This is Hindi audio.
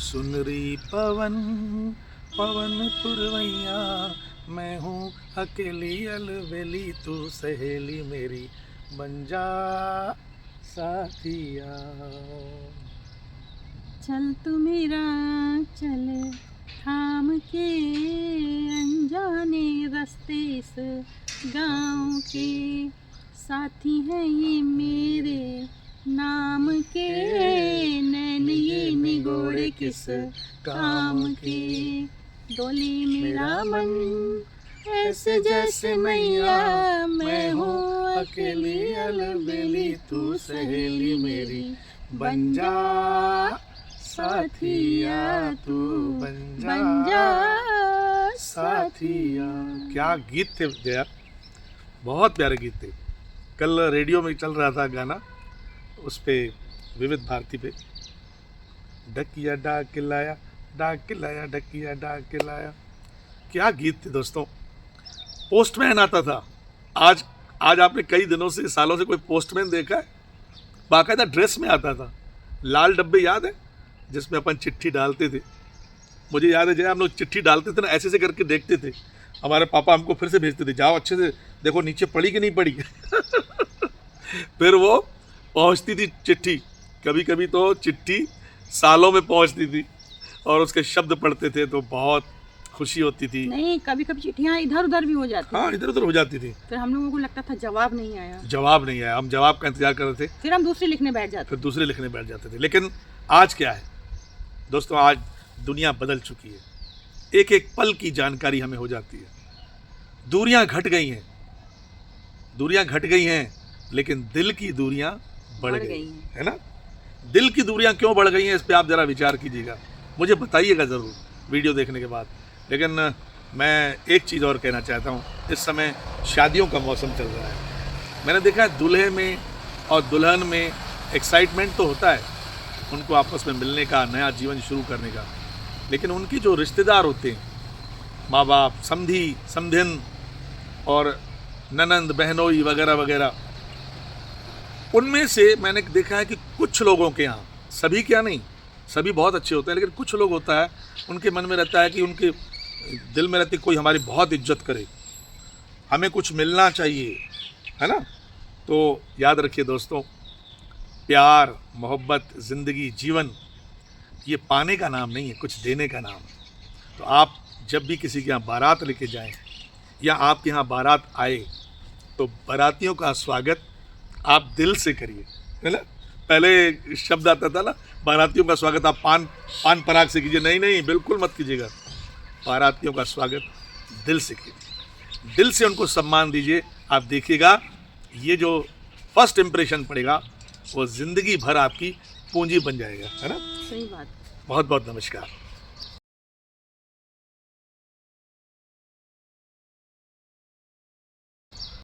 सुनरी पवन पवन पुरवैया, मैं हूँ अकेली अलबेली, तू सहेली मेरी बन जा साथिया। चल तू मेरा चल थाम के, अनजाने रास्ते इस गाँव के, साथी हैं ये मेरे नाम के, नैन ये निगोड़े किस काम के, डोली मेरा मन ऐसे जैसे मैया, मैं हूँ अकेली अलबेली, तू सहेली मेरी बन जा साथिया, तू बन जा साथिया। क्या गीत थे जया, बहुत प्यारे गीत थे। कल रेडियो में चल रहा था गाना, उस पे विविध भारती पे, डकिया डाक लाया डाक लाया, डकिया डाक लाया। क्या गीत थे दोस्तों। पोस्टमैन आता था। आज आपने कई दिनों से, सालों से कोई पोस्टमैन देखा है? बाकायदा ड्रेस में आता था। लाल डब्बे याद है जिसमें अपन चिट्ठी डालते थे? मुझे याद है जब हम लोग चिट्ठी डालते थे ना, ऐसे करके देखते थे। हमारे पापा हमको फिर से भेजते थे, जाओ अच्छे से देखो नीचे पड़ी कि नहीं पड़ी। फिर वो पहुंचती थी चिट्ठी। कभी कभी तो चिट्ठी सालों में पहुंचती थी और उसके शब्द पढ़ते थे तो बहुत खुशी होती थी। नहीं, कभी कभी चिट्ठियाँ इधर उधर भी हो जाती हाँ, इधर उधर हो जाती थी। फिर हम लोगों को लगता था जवाब नहीं आया, हम जवाब का इंतजार कर रहे थे, फिर हम दूसरे लिखने बैठ जाते। फिर दूसरे लिखने बैठ जाते थे। लेकिन आज क्या है दोस्तों, आज दुनिया बदल चुकी है। एक एक पल की जानकारी हमें हो जाती है। दूरियां घट गई हैं, लेकिन दिल की दूरियां बढ़ गई हैं, है ना? दिल की दूरियां क्यों बढ़ गई हैं, इस पे आप जरा विचार कीजिएगा, मुझे बताइएगा ज़रूर वीडियो देखने के बाद। लेकिन मैं एक चीज़ और कहना चाहता हूँ, इस समय शादियों का मौसम चल रहा है। मैंने देखा है दूल्हे में और दुल्हन में एक्साइटमेंट तो होता है, उनको आपस में मिलने का, नया जीवन शुरू करने का। लेकिन उनके जो रिश्तेदार होते हैं, माँ बाप, समधी समधिन और ननंद बहनोई वगैरह वगैरह, उनमें से मैंने देखा है कि कुछ लोगों के यहाँ, सभी क्या नहीं, सभी बहुत अच्छे होते हैं, लेकिन कुछ लोग होता है उनके मन में रहता है कि उनके दिल में रहती कोई हमारी बहुत इज्जत करे, हमें कुछ मिलना चाहिए, है ना? तो याद रखिए दोस्तों, प्यार, मोहब्बत, ज़िंदगी, जीवन, ये पाने का नाम नहीं है, कुछ देने का नाम है। तो आप जब भी किसी के यहाँ बारात लेके जाएं या आपके यहाँ बारात आए, तो बारातियों का स्वागत आप दिल से करिए, है ना? पहले शब्द आता था ना, बारातियों का स्वागत आप पान पराग से कीजिए। नहीं, बिल्कुल मत कीजिएगा। बारातियों का स्वागत दिल से कीजिए, दिल से उनको सम्मान दीजिए। आप देखिएगा, ये जो फर्स्ट इम्प्रेशन पड़ेगा वो ज़िंदगी भर आपकी पूंजी बन जाएगा, है ना? सही बात। बहुत बहुत नमस्कार।